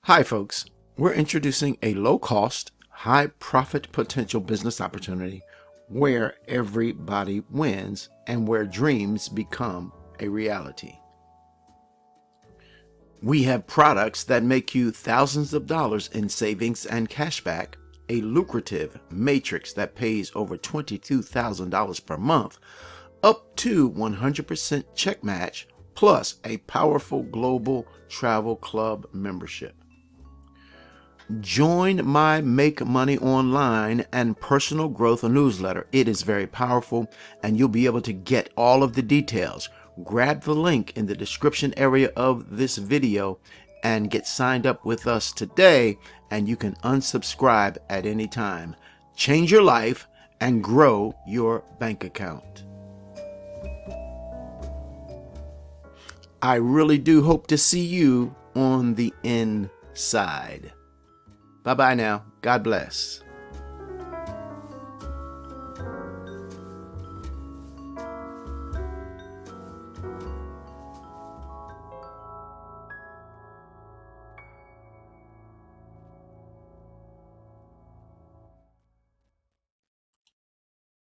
Hi folks, we're introducing a low-cost, high-profit potential business opportunity where everybody wins and where dreams become a reality. We have products that make you thousands of dollars in savings and cashback, a lucrative matrix that pays over $22,000 per month, up to 100% check match, plus a powerful global travel club membership. Join my Make Money Online and Personal Growth newsletter. It is very powerful and you'll be able to get all of the details. Grab the link in the description area of this video and get signed up with us today, and you can unsubscribe at any time. Change your life and grow your bank account. I really do hope to see you on the inside. Bye-bye now. God bless.